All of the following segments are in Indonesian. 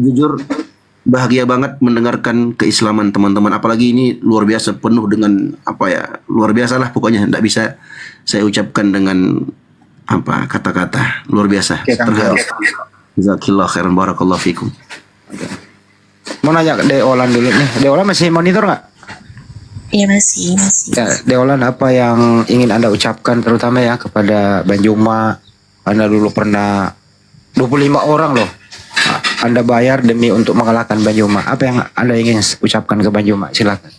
jujur bahagia banget mendengarkan keislaman teman-teman. Apalagi ini luar biasa, penuh dengan apa ya, luar biasa lah pokoknya. Tidak bisa saya ucapkan dengan apa kata-kata, luar biasa. Oke, Kang Jo. Terharu. Jazakallah khairan, barakallahu fikum. Mau nanya ke Deolan dulu nih. Deolan masih monitor nggak? Iya masih. Ya, Deolan, apa yang ingin Anda ucapkan terutama ya kepada Banjuma? Anda dulu pernah 25 orang loh Anda bayar demi untuk mengalahkan Banjuma. Apa yang Anda ingin ucapkan ke Banjuma? Silakan.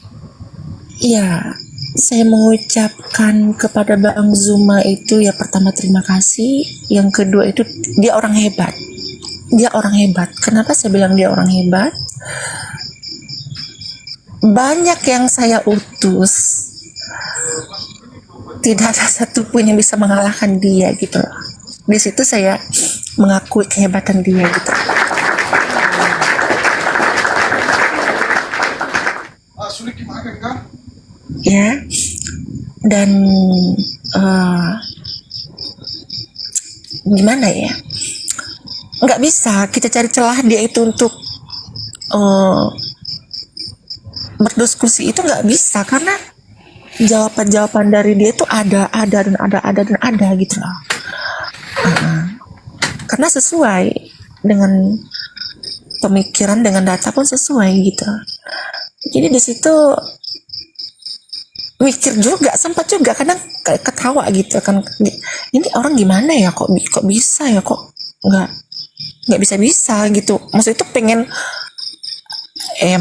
Iya, saya mengucapkan kepada Bang Zuma itu ya pertama terima kasih. Yang kedua itu dia orang hebat. Dia orang hebat. Kenapa saya bilang dia orang hebat? Banyak yang saya utus, tidak ada satupun yang bisa mengalahkan dia gitu loh. Di situ saya mengakui kehebatan dia gitu. Ya, dan gimana ya? Nggak bisa kita cari celah dia itu untuk berdiskusi, itu nggak bisa karena jawaban-jawaban dari dia itu ada gitu loh. Karena sesuai dengan pemikiran, dengan data pun sesuai gitu. Jadi di situ mikir juga, sempat juga kadang kayak ketawa gitu kan, ini orang gimana ya, kok bisa ya, kok nggak bisa gitu. Maksudnya itu pengen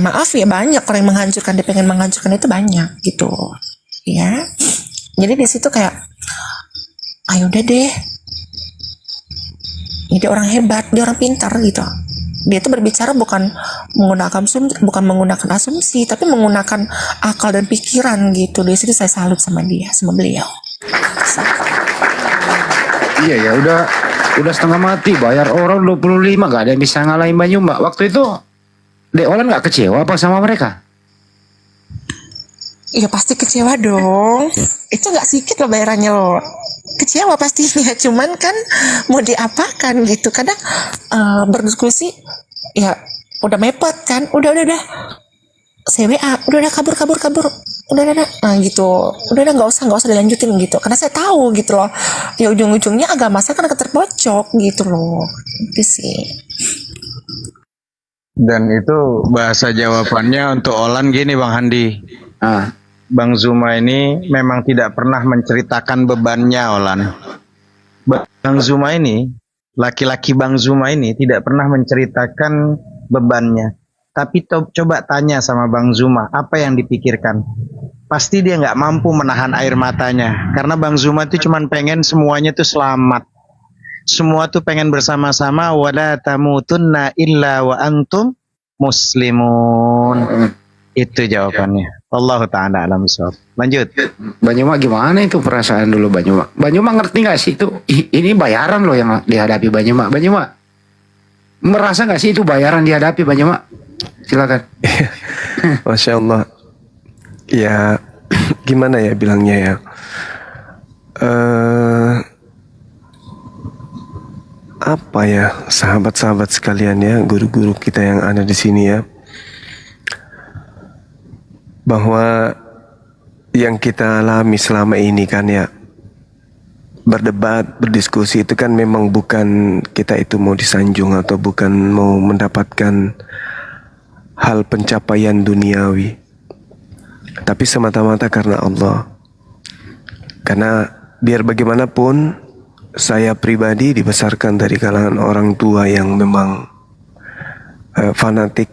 maaf ya, banyak orang yang menghancurkan, dia pengen menghancurkan itu banyak gitu ya. Jadi di situ kayak ayo udah deh, dia orang hebat, dia orang pintar gitu. Dia tuh berbicara bukan menggunakan asumsi, tapi menggunakan akal dan pikiran gitu. Di situ saya salut sama dia, sama beliau. Iya ya, udah setengah mati bayar orang 25, gak ada yang bisa ngalahin Banjuma. Waktu itu Deolan gak kecewa apa sama mereka? Iya pasti kecewa dong. Itu gak sedikit loh bayarannya loh. Kecewa pastinya, cuman kan mau diapakan gitu. Kadang berdiskusi ya udah mepet kan, udah saya WA, udah kabur, udah nah gitu, udah nggak usah dilanjutin gitu, karena saya tahu gitu loh, ya ujung-ujungnya agama saya kan akan terpojok gitu loh, itu sih. Dan itu bahasa jawabannya untuk Olan gini Bang Handi. Bang Zuma ini memang tidak pernah menceritakan bebannya, Olan. Bang Zuma ini, laki-laki Bang Zuma ini tidak pernah menceritakan bebannya. Tapi coba tanya sama Bang Zuma, apa yang dipikirkan? Pasti dia nggak mampu menahan air matanya. Karena Bang Zuma itu cuma pengen semuanya tuh selamat. Semua tuh pengen bersama-sama, wala tamutunna illa wa antum muslimun. Itu jawabannya. Allah ta'ala alam bisawab. Lanjut. Banjuma gimana itu perasaan dulu Banjuma? Banjuma ngerti gak sih itu? Ini bayaran loh yang dihadapi Banjuma. Banjuma merasa gak sih itu bayaran dihadapi Banjuma? Silakan. Masya Allah. Ya gimana ya bilangnya ya. Apa ya sahabat-sahabat sekalian ya, guru-guru kita yang ada di sini ya, bahwa yang kita alami selama ini kan ya, berdebat, berdiskusi itu kan memang bukan kita itu mau disanjung atau bukan mau mendapatkan hal pencapaian duniawi, tapi semata-mata karena Allah. Karena biar bagaimanapun saya pribadi dibesarkan dari kalangan orang tua yang memang fanatik.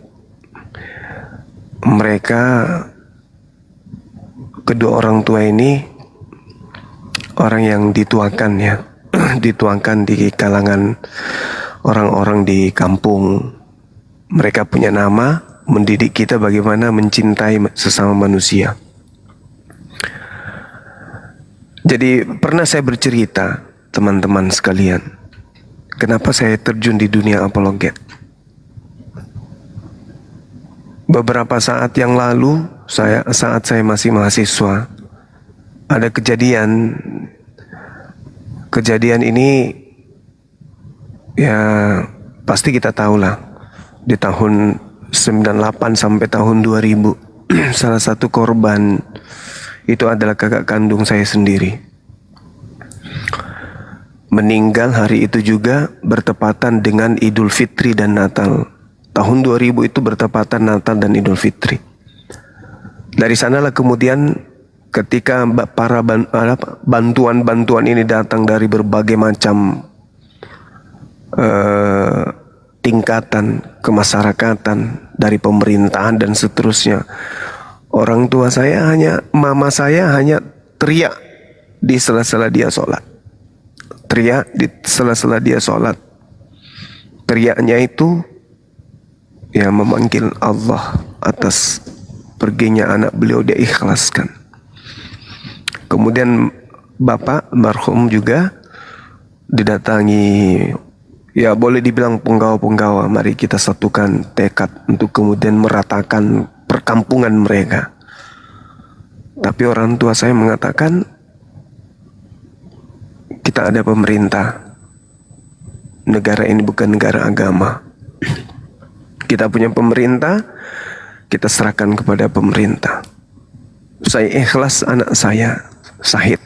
Mereka, kedua orang tua ini orang yang dituakan ya, dituakan di kalangan orang-orang di kampung. Mereka punya nama, mendidik kita bagaimana mencintai sesama manusia. Jadi pernah saya bercerita, teman-teman sekalian, kenapa saya terjun di dunia apologet. Beberapa saat yang lalu, saat saya masih mahasiswa, ada kejadian ini ya pasti kita tahu lah, di tahun 98 sampai tahun 2000. Salah satu korban itu adalah kakak kandung saya sendiri. Meninggal hari itu juga bertepatan dengan Idul Fitri dan Natal. Tahun 2000 itu bertepatan Natal dan Idul Fitri. Dari sanalah kemudian ketika para bantuan-bantuan ini datang dari berbagai macam tingkatan kemasyarakatan, dari pemerintahan dan seterusnya, mama saya hanya teriak di sela-sela dia sholat. Teriak di sela-sela dia sholat. Teriaknya itu ya memanggil Allah atas perginya anak beliau, dia ikhlaskan. Kemudian bapak marhum juga didatangi, ya boleh dibilang penggawa-penggawa. Mari kita satukan tekad untuk kemudian meratakan perkampungan mereka. Tapi orang tua saya mengatakan, kita ada pemerintah. Negara ini bukan negara agama. Kita punya pemerintah, kita serahkan kepada pemerintah. Saya ikhlas anak saya syahid.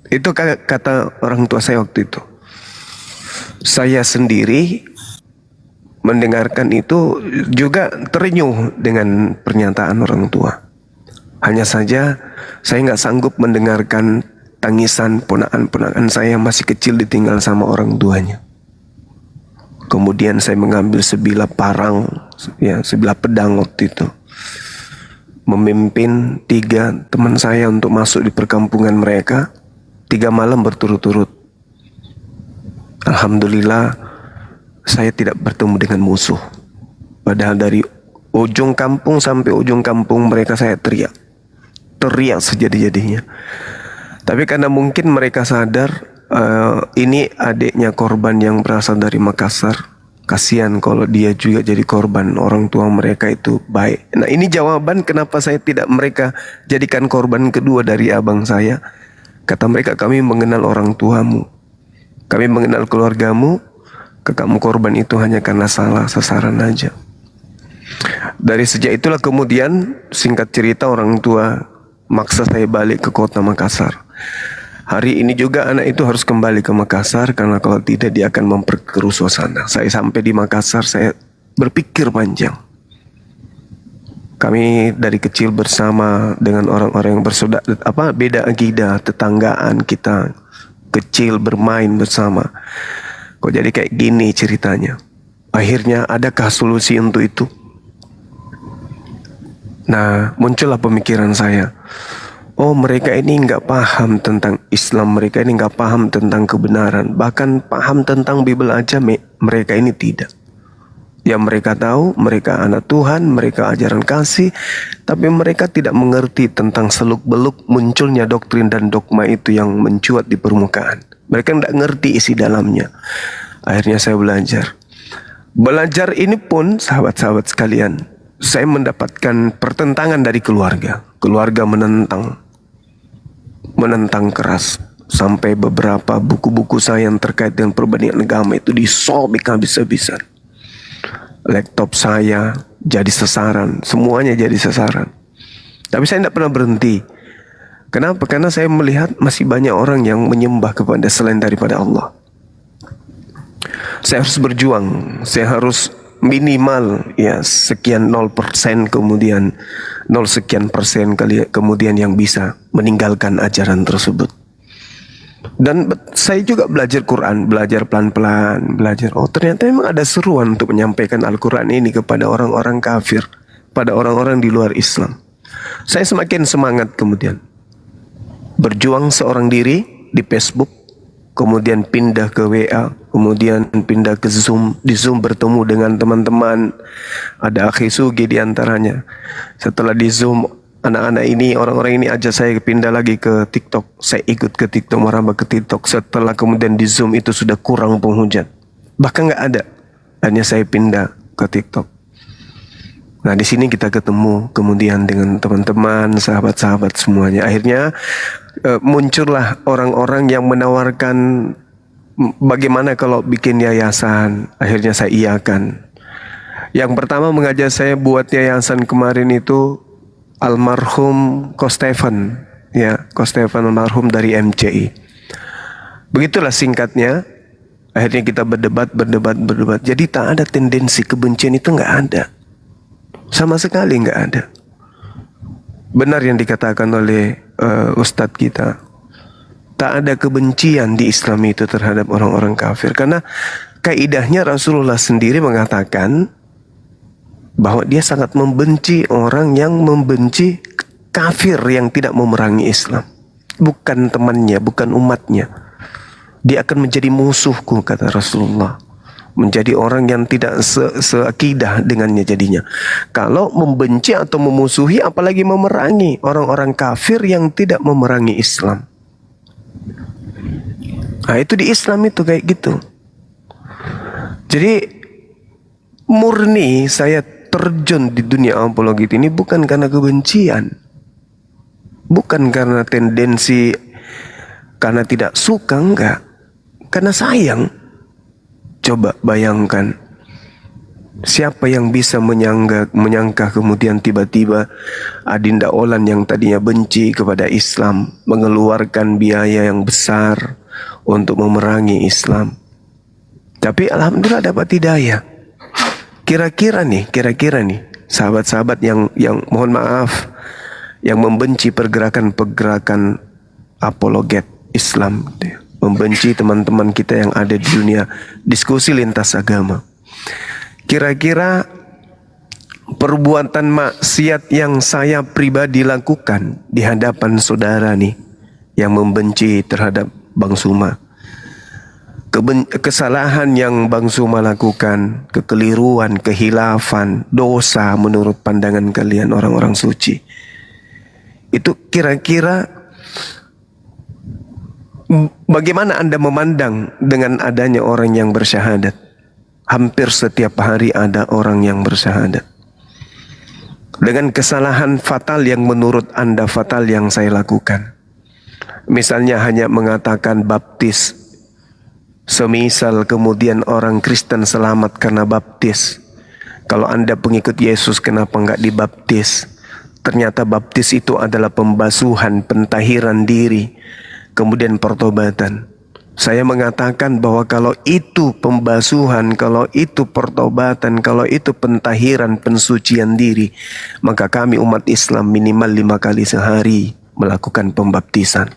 Itu kata orang tua saya waktu itu. Saya sendiri mendengarkan itu juga terenyuh dengan pernyataan orang tua. Hanya saja saya nggak sanggup mendengarkan tangisan ponakan-ponakan saya yang masih kecil ditinggal sama orang tuanya. Kemudian saya mengambil sebilah parang, ya sebilah pedang waktu itu, memimpin 3 teman saya untuk masuk di perkampungan mereka 3 malam berturut-turut. Alhamdulillah saya tidak bertemu dengan musuh. Padahal dari ujung kampung sampai ujung kampung mereka saya teriak sejadi-jadinya. Tapi karena mungkin mereka sadar ini adiknya korban yang berasal dari Makassar, kasihan kalau dia juga jadi korban. Orang tua mereka itu baik. Nah, ini jawaban kenapa saya tidak mereka jadikan korban kedua dari abang saya. Kata mereka, kami mengenal orang tuamu, kami mengenal keluargamu, kakakmu korban itu hanya karena salah sasaran aja. Dari sejak itulah kemudian singkat cerita orang tua maksa saya balik ke kota Makassar. Hari ini juga anak itu harus kembali ke Makassar, karena kalau tidak dia akan memperkeruh suasana. Saya sampai di Makassar, saya berpikir panjang. Kami dari kecil bersama dengan orang-orang yang beda akidah, tetanggaan kita kecil bermain bersama. Kok jadi kayak gini ceritanya? Akhirnya adakah solusi untuk itu? Nah, muncullah pemikiran saya. Oh, mereka ini nggak paham tentang Islam, mereka ini nggak paham tentang kebenaran, bahkan paham tentang Bible aja mereka ini tidak. Yang mereka tahu, mereka anak Tuhan, mereka ajaran kasih, tapi mereka tidak mengerti tentang seluk-beluk munculnya doktrin dan dogma itu yang mencuat di permukaan. Mereka tidak ngerti isi dalamnya. Akhirnya saya belajar. Belajar ini pun, sahabat-sahabat sekalian, saya mendapatkan pertentangan dari keluarga. Keluarga menentang keras. Sampai beberapa buku-buku saya yang terkait dengan perbandingan agama itu disobek habis-habisan. Laptop saya jadi sasaran, semuanya jadi sasaran. Tapi saya tidak pernah berhenti. Kenapa? Karena saya melihat masih banyak orang yang menyembah kepada selain daripada Allah. Saya harus berjuang, saya harus minimal ya sekian 0%, kemudian 0 sekian persen kemudian yang bisa meninggalkan ajaran tersebut. Dan saya juga belajar Quran, belajar pelan-pelan, belajar. Oh, ternyata memang ada seruan untuk menyampaikan Al-Quran ini kepada orang-orang kafir, pada orang-orang di luar Islam. Saya semakin semangat kemudian berjuang seorang diri di Facebook, kemudian pindah ke WA, kemudian pindah ke Zoom. Di Zoom bertemu dengan teman-teman, ada Akhi Sugi di antaranya. Setelah di Zoom, anak-anak ini, orang-orang ini ajak saya pindah lagi ke TikTok. Saya ikut ke TikTok, merambah ke TikTok. Setelah kemudian di Zoom itu sudah kurang penghujat, bahkan nggak ada. Hanya saya pindah ke TikTok. Nah, di sini kita ketemu kemudian dengan teman-teman, sahabat-sahabat semuanya. Akhirnya muncullah orang-orang yang menawarkan bagaimana kalau bikin yayasan. Akhirnya saya iakan. Yang pertama mengajar saya buat yayasan kemarin itu almarhum Ko Stefan, ya, Ko Stefan almarhum dari MCI. Begitulah singkatnya. Akhirnya kita berdebat. Jadi tak ada tendensi kebencian, itu nggak ada, sama sekali nggak ada. Benar yang dikatakan oleh Ustadz kita, tak ada kebencian di Islam itu terhadap orang-orang kafir, karena kaidahnya Rasulullah sendiri mengatakan bahwa dia sangat membenci orang yang membenci kafir yang tidak memerangi Islam. Bukan temannya, bukan umatnya. Dia akan menjadi musuhku, kata Rasulullah. Menjadi orang yang tidak seakidah dengannya jadinya. Kalau membenci atau memusuhi, apalagi memerangi orang-orang kafir yang tidak memerangi Islam. Nah, itu di Islam itu kayak gitu. Jadi murni saya terjun di dunia apologi ini bukan karena kebencian, bukan karena tendensi, karena tidak suka, enggak, karena sayang. Coba bayangkan, siapa yang bisa menyangka kemudian tiba-tiba Adinda Olan yang tadinya benci kepada Islam mengeluarkan biaya yang besar untuk memerangi Islam, tapi alhamdulillah dapat hidayah. Kira-kira nih sahabat-sahabat yang mohon maaf, yang membenci pergerakan apologet Islam, membenci teman-teman kita yang ada di dunia diskusi lintas agama, kira-kira perbuatan maksiat yang saya pribadi lakukan di hadapan saudara nih yang membenci terhadap Bang Suma, kesalahan yang Bang Suma lakukan, kekeliruan, kehilafan, dosa menurut pandangan kalian orang-orang suci, itu kira-kira bagaimana Anda memandang dengan adanya orang yang bersyahadat? Hampir setiap hari ada orang yang bersyahadat. Dengan kesalahan fatal yang menurut Anda fatal yang saya lakukan. Misalnya hanya mengatakan baptis. Semisal kemudian orang Kristen selamat karena baptis. Kalau Anda pengikut Yesus, kenapa enggak dibaptis? Ternyata baptis itu adalah pembasuhan, pentahiran diri, kemudian pertobatan. Saya mengatakan bahwa kalau itu pembasuhan, kalau itu pertobatan, kalau itu pentahiran, pensucian diri, maka kami umat Islam minimal 5 kali sehari melakukan pembaptisan.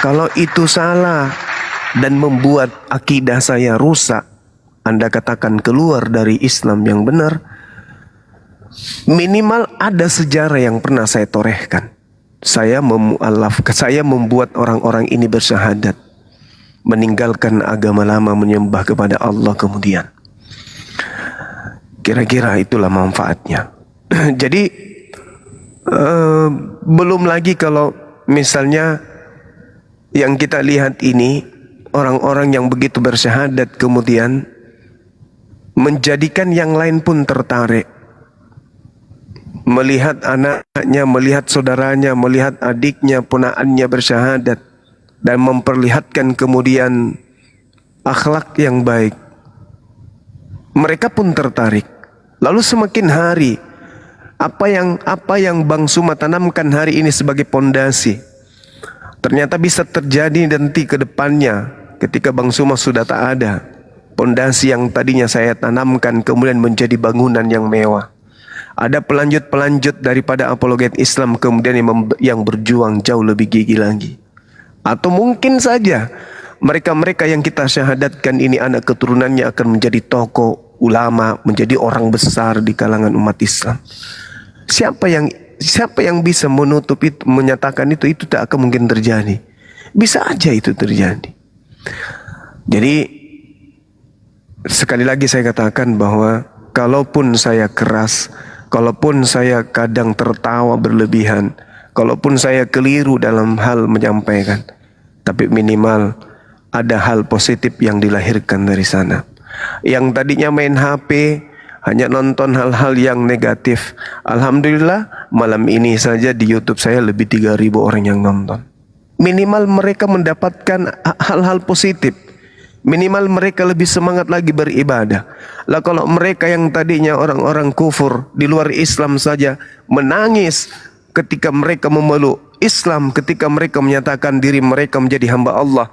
Kalau itu salah dan membuat akidah saya rusak, Anda katakan keluar dari Islam yang benar, minimal ada sejarah yang pernah saya torehkan. Saya membuat orang-orang ini bersyahadat, meninggalkan agama lama, menyembah kepada Allah kemudian. Kira-kira itulah manfaatnya. Jadi belum lagi kalau misalnya yang kita lihat ini, orang-orang yang begitu bersyahadat kemudian menjadikan yang lain pun tertarik. Melihat anaknya, melihat saudaranya, melihat adiknya, ponakannya bersyahadat, dan memperlihatkan kemudian akhlak yang baik, mereka pun tertarik. Lalu semakin hari, apa yang Bang Suma tanamkan hari ini sebagai pondasi, ternyata bisa terjadi nanti ke depannya ketika Bang Suma sudah tak ada. Pondasi yang tadinya saya tanamkan kemudian menjadi bangunan yang mewah. Ada pelanjut-pelanjut daripada apologet Islam kemudian yang berjuang jauh lebih gigih lagi. Atau mungkin saja mereka-mereka yang kita syahadatkan ini anak keturunannya akan menjadi tokoh ulama, menjadi orang besar di kalangan umat Islam. Siapa yang bisa menutup itu, menyatakan itu tak akan mungkin terjadi. Bisa aja itu terjadi. Jadi sekali lagi saya katakan bahwa kalaupun saya keras, kalaupun saya kadang tertawa berlebihan, kalaupun saya keliru dalam hal menyampaikan, tapi minimal ada hal positif yang dilahirkan dari sana. Yang tadinya main HP, hanya nonton hal-hal yang negatif, alhamdulillah malam ini saja di YouTube saya lebih 3.000 orang yang nonton. Minimal mereka mendapatkan hal-hal positif Minimal mereka lebih semangat lagi beribadah. Lah kalau mereka yang tadinya orang-orang kufur di luar Islam saja menangis ketika mereka memeluk Islam, ketika mereka menyatakan diri mereka menjadi hamba Allah.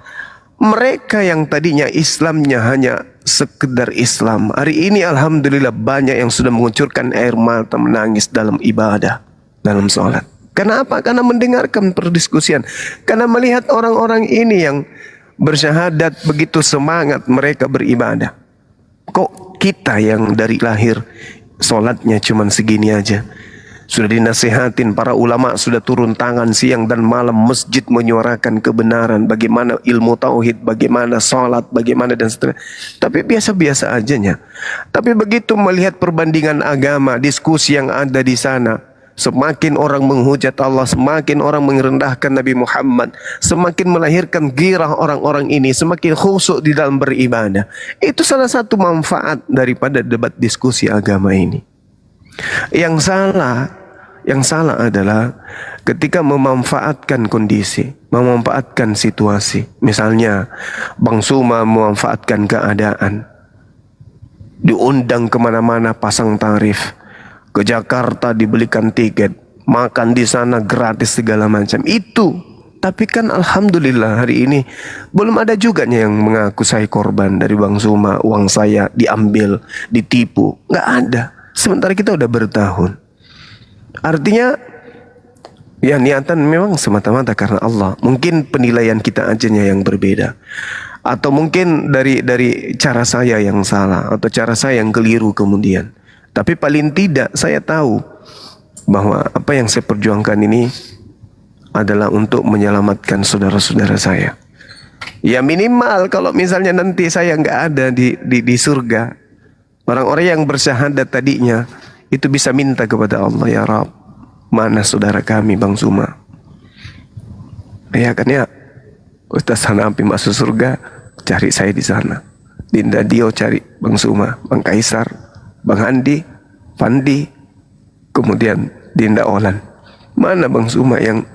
Mereka yang tadinya Islamnya hanya sekedar Islam, hari ini alhamdulillah banyak yang sudah mengucurkan air mata menangis dalam ibadah, dalam sholat. Kenapa? Karena mendengarkan perdiskusian. Karena melihat orang-orang ini yang bersyahadat begitu semangat mereka beribadah. Kok kita yang dari lahir sholatnya cuma segini aja? Sudah dinasihatin para ulama, sudah turun tangan siang dan malam masjid menyuarakan kebenaran, bagaimana ilmu tauhid, bagaimana sholat, bagaimana dan seterusnya. Tapi biasa-biasa ajanya. Tapi begitu melihat perbandingan agama, diskusi yang ada di sana, semakin orang menghujat Allah, semakin orang merendahkan Nabi Muhammad, semakin melahirkan girah orang-orang ini, semakin khusyuk di dalam beribadah. Itu salah satu manfaat daripada debat diskusi agama ini. Yang salah adalah ketika memanfaatkan kondisi, memanfaatkan situasi. Misalnya Bang Suma memanfaatkan keadaan, diundang kemana-mana pasang tarif, ke Jakarta dibelikan tiket, makan di sana gratis segala macam. Itu, tapi kan alhamdulillah hari ini belum ada juga yang mengaku saya korban dari Bang Suma, uang saya diambil, ditipu. Nggak ada. Sementara kita udah bertahun. Artinya ya niatan memang semata-mata karena Allah. Mungkin penilaian kita ajanya yang berbeda, atau mungkin dari cara saya yang salah, atau cara saya yang keliru kemudian. Tapi paling tidak saya tahu bahwa apa yang saya perjuangkan ini adalah untuk menyelamatkan saudara-saudara saya. Ya minimal kalau misalnya nanti saya nggak ada di surga, orang-orang yang bersyahadat tadinya itu bisa minta kepada Allah, ya Rabb, mana saudara kami Bang Suma? Ya kan ya, Ustaz Hanapi masuk surga, cari saya di sana. Dinda Dio cari Bang Suma, Bang Kaisar, Bang Andi, Pandi, kemudian Dinda Olan. Mana Bang Suma yang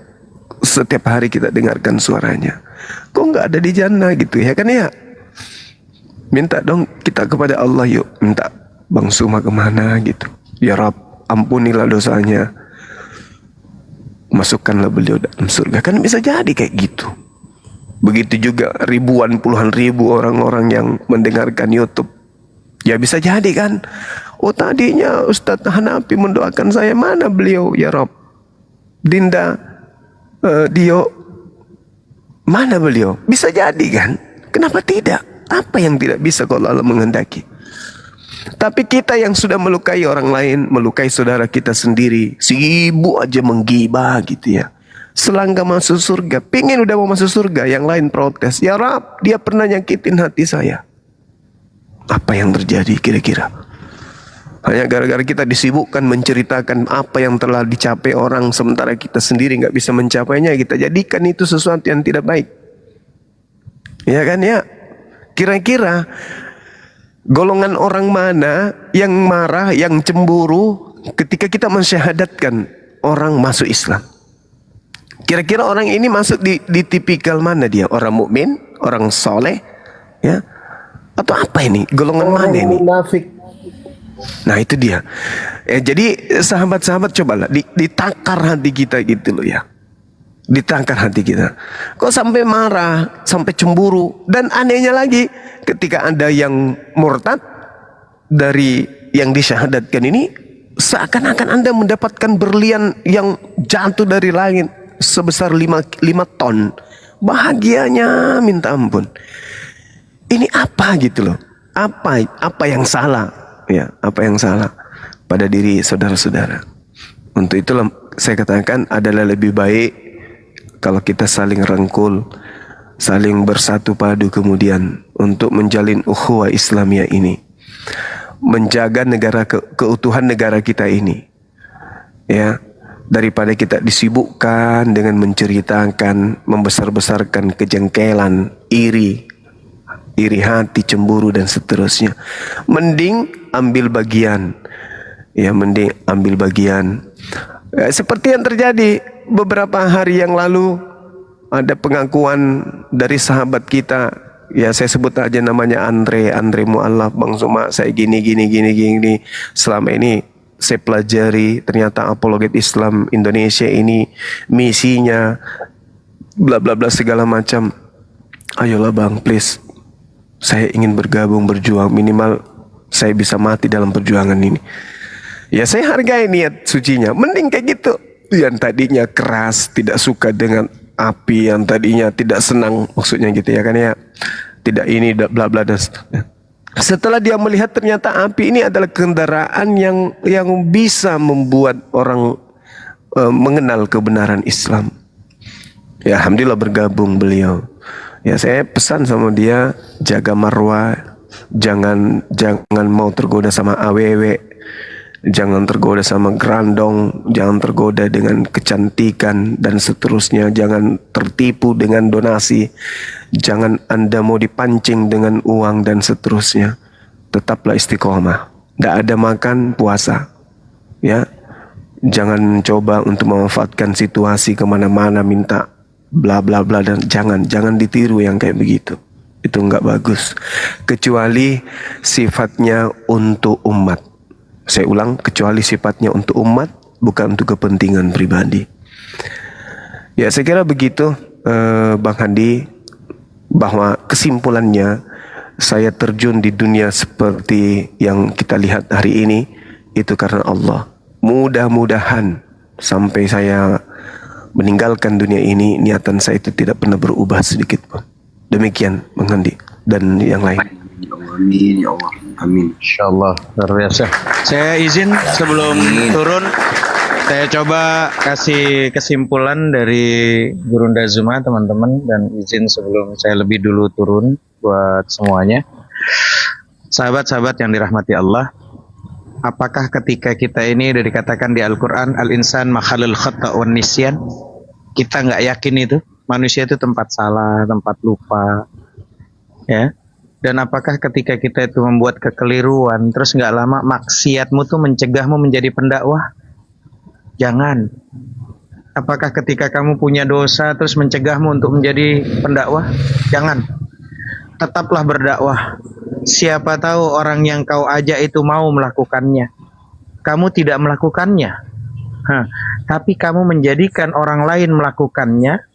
setiap hari kita dengarkan suaranya? Kok nggak ada di jannah gitu ya kan ya? Minta dong kita kepada Allah, yuk minta Bang Suma kemana gitu. Ya Rabb, ampunilah dosanya, masukkanlah beliau dalam surga. Kan bisa jadi kayak gitu. Begitu juga ribuan, puluhan ribu orang-orang yang mendengarkan YouTube. Ya bisa jadi kan. Oh tadinya Ustadz Hanapi mendoakan saya, mana beliau ya Rabb? Dinda Dio, mana beliau? Bisa jadi kan. Kenapa tidak? Apa yang tidak bisa kalau Allah menghendaki? Tapi kita yang sudah melukai orang lain, melukai saudara kita sendiri, sibuk aja menggibah gitu ya. Selangkah masuk surga, pingin udah mau masuk surga, yang lain protes. Ya Rab, dia pernah nyakitin hati saya. Apa yang terjadi kira-kira? Hanya gara-gara kita disibukkan menceritakan apa yang telah dicapai orang, sementara kita sendiri nggak bisa mencapainya, kita jadikan itu sesuatu yang tidak baik. Ya kan ya? Kira-kira golongan orang mana yang marah, yang cemburu ketika kita mensyahadatkan orang masuk Islam? Kira-kira orang ini masuk di tipikal mana dia? Orang mukmin, orang soleh, ya? Atau apa ini? Golongan mana ini? Munafik. Nah itu dia. Jadi sahabat-sahabat cobalah ditakar hati kita gitu loh ya. Ditakar hati kita. Kok sampai marah, sampai cemburu. Dan anehnya lagi, ketika ada yang murtad dari yang disyahadatkan ini, seakan-akan Anda mendapatkan berlian yang jatuh dari langit sebesar 5 ton. Bahagianya minta ampun. Ini apa gitu loh? Apa yang salah? Ya, apa yang salah pada diri saudara-saudara? Untuk itulah saya katakan adalah lebih baik kalau kita saling rangkul, saling bersatu padu kemudian untuk menjalin ukhuwah Islamiyah ini, menjaga negara keutuhan negara kita ini, ya, daripada kita disibukkan dengan menceritakan, membesar-besarkan kejengkelan, iri hati, cemburu dan seterusnya. Mending ambil bagian, ya, mending ambil bagian. Seperti yang terjadi beberapa hari yang lalu, ada pengakuan dari sahabat kita ya saya sebut aja namanya Andre Mu'allaf, Bang Zuma, saya gini. Selama ini saya pelajari ternyata apologet Islam Indonesia ini misinya bla bla bla segala macam. Ayolah Bang, please. Saya ingin bergabung, berjuang, minimal saya bisa mati dalam perjuangan ini. Ya saya hargai niat sucinya. Mending kayak gitu. Yang tadinya keras, tidak suka dengan api, yang tadinya tidak senang, maksudnya gitu ya kan ya. Tidak ini, bla bla dan seterusnya. Setelah dia melihat ternyata api ini adalah kendaraan yang bisa membuat orang mengenal kebenaran Islam. Ya alhamdulillah bergabung beliau. Ya saya pesan sama dia, jaga marwah, jangan mau tergoda sama awewe, jangan tergoda sama grandong, jangan tergoda dengan kecantikan dan seterusnya, jangan tertipu dengan donasi, jangan Anda mau dipancing dengan uang dan seterusnya. Tetaplah istiqomah. Tidak ada makan puasa, ya. Jangan coba untuk memanfaatkan situasi kemana-mana minta bla bla bla, dan jangan ditiru yang kayak begitu. Itu enggak bagus. Kecuali sifatnya untuk umat. Saya ulang, kecuali sifatnya untuk umat, bukan untuk kepentingan pribadi. Ya saya kira begitu Bang Handi, bahwa kesimpulannya saya terjun di dunia seperti yang kita lihat hari ini itu karena Allah. Mudah-mudahan sampai saya meninggalkan dunia ini, niatan saya itu tidak pernah berubah sedikit pun. Demikian Bang Handi dan yang lain. Amin ya Allah. Amin. Insyaallah, luar biasa. Saya izin sebelum turun, saya coba kasih kesimpulan dari Gurunda Zuma teman-teman, dan izin sebelum saya lebih dulu turun buat semuanya. Sahabat-sahabat yang dirahmati Allah, apakah ketika kita ini sudah dikatakan di Al-Quran, Al-insan makhalul khata' wan nisyan, kita nggak yakin itu manusia itu tempat salah, tempat lupa, ya. Dan apakah ketika kita itu membuat kekeliruan, terus nggak lama maksiatmu tuh mencegahmu menjadi pendakwah? Jangan. Apakah ketika kamu punya dosa terus mencegahmu untuk menjadi pendakwah? Jangan. Tetaplah berdakwah. Siapa tahu orang yang kau ajak itu mau melakukannya. Kamu tidak melakukannya. Tapi kamu menjadikan orang lain melakukannya,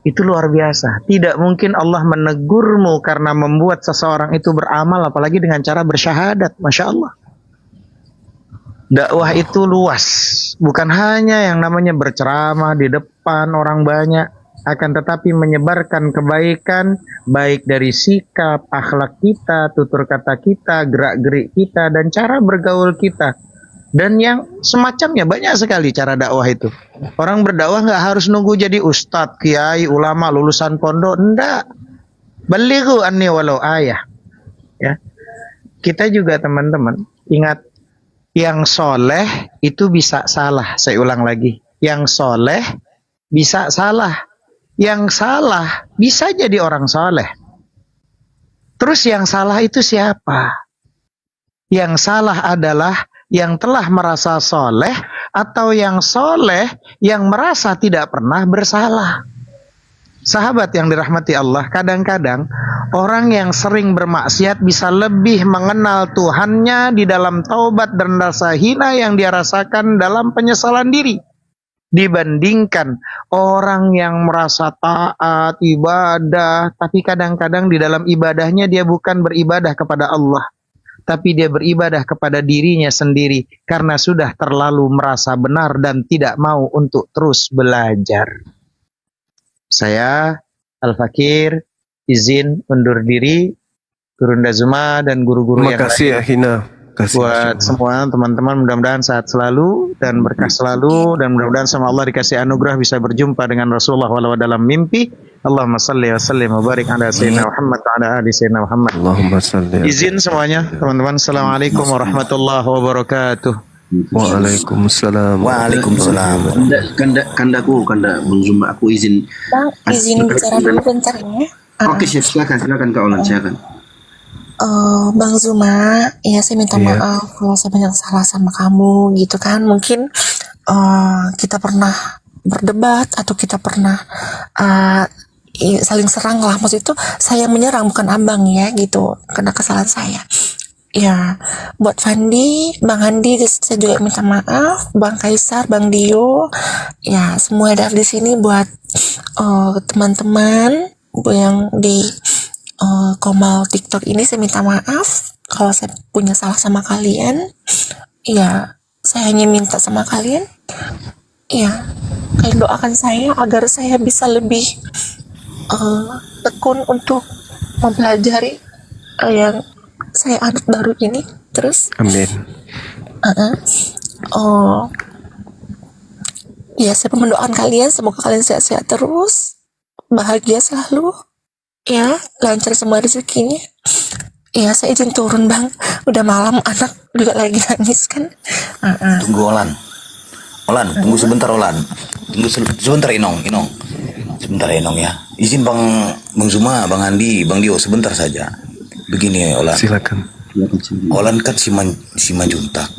itu luar biasa. Tidak mungkin Allah menegurmu karena membuat seseorang itu beramal, apalagi dengan cara bersyahadat. Masya Allah. Dakwah itu luas. Bukan hanya yang namanya berceramah di depan orang banyak, akan tetapi menyebarkan kebaikan, baik dari sikap, akhlak kita, tutur kata kita, gerak-gerik kita, dan cara bergaul kita. Dan yang semacamnya banyak sekali cara dakwah itu. Orang berdakwah nggak harus nunggu jadi ustadz, kiai, ulama, lulusan pondok. Enggak. Balighu anni walau ayah. Ya. Kita juga teman-teman ingat, yang soleh itu bisa salah. Saya ulang lagi. Yang soleh bisa salah. Yang salah bisa jadi orang soleh. Terus yang salah itu siapa? Yang salah adalah yang telah merasa soleh, atau yang soleh yang merasa tidak pernah bersalah. Sahabat yang dirahmati Allah, kadang-kadang orang yang sering bermaksiat bisa lebih mengenal Tuhannya di dalam taubat dan rasa hina yang dia rasakan dalam penyesalan diri, dibandingkan orang yang merasa taat, ibadah, tapi kadang-kadang di dalam ibadahnya dia bukan beribadah kepada Allah, tapi dia beribadah kepada dirinya sendiri karena sudah terlalu merasa benar dan tidak mau untuk terus belajar. Saya Al-Fakir izin undur diri. Gurunda Zuma dan guru-guru yang Makasih lain. Hina. Buat semua teman-teman, mudah-mudahan sehat selalu dan berkah selalu, dan mudah-mudahan sama Allah dikasih anugerah bisa berjumpa dengan Rasulullah walau dalam mimpi. Allahumma salli wa sallim wa barik ala sayyidina Muhammad wa ala ali sayyidina Muhammad. Allahumma salli. Izin semuanya teman-teman. Assalamualaikum warahmatullahi wabarakatuh. Waalaikumsalam. Waalaikumsalam. Kanda Bang Zuma, aku izin. Bang, izin bicara dulu bentar ya. Oke, silakan Kak Olan, silakan. Bang Zuma, ya saya minta maaf kalau saya banyak salah sama kamu gitu kan. Mungkin kita pernah berdebat atau kita pernah saling serang lah, maksud itu saya menyerang bukan abang ya gitu, karena kesalahan saya. Ya, buat Fandi, Bang Handi, saya juga minta maaf. Bang Kaisar, Bang Dio, ya semua dari sini buat teman-teman yang di Komal TikTok ini, saya minta maaf kalau saya punya salah sama kalian. Ya, saya hanya minta sama kalian, ya kalian doakan saya agar saya bisa lebih tekun untuk mempelajari yang saya anak baru ini. Terus Amin. ya saya mendoakan kalian, semoga kalian sehat-sehat terus, bahagia selalu, ya lancar semua rezekinya. Ya saya izin turun Bang, udah malam, anak juga lagi nangis kan. Tunggu Olan. Olan, tunggu sebentar Olan. Tunggu sebentar Inong. Sebentar Inong ya. Izin Bang Zuma, Bang Andi, Bang Dio sebentar saja. Begini Olan. Silakan. Olan kan si Manjuntak.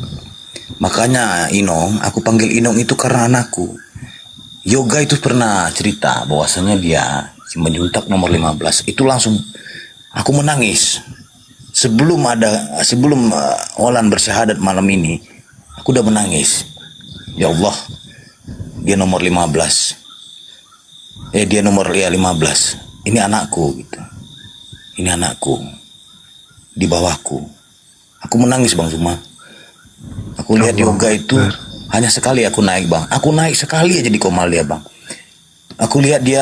Makanya Inong, aku panggil Inong itu karena anakku. Yoga itu pernah cerita bahwasanya dia si Manjuntak nomor 15 itu langsung aku menangis. Sebelum Olan bersyahadat malam ini, aku udah menangis. Ya Allah, dia nomor 15. Dia nomor 15. Ini anakku gitu. Ini anakku. Di bawahku. Aku menangis Bang Zuma. Aku lihat yoga itu hanya sekali aku naik Bang. Aku naik sekali aja di Komal dia Bang. Aku lihat dia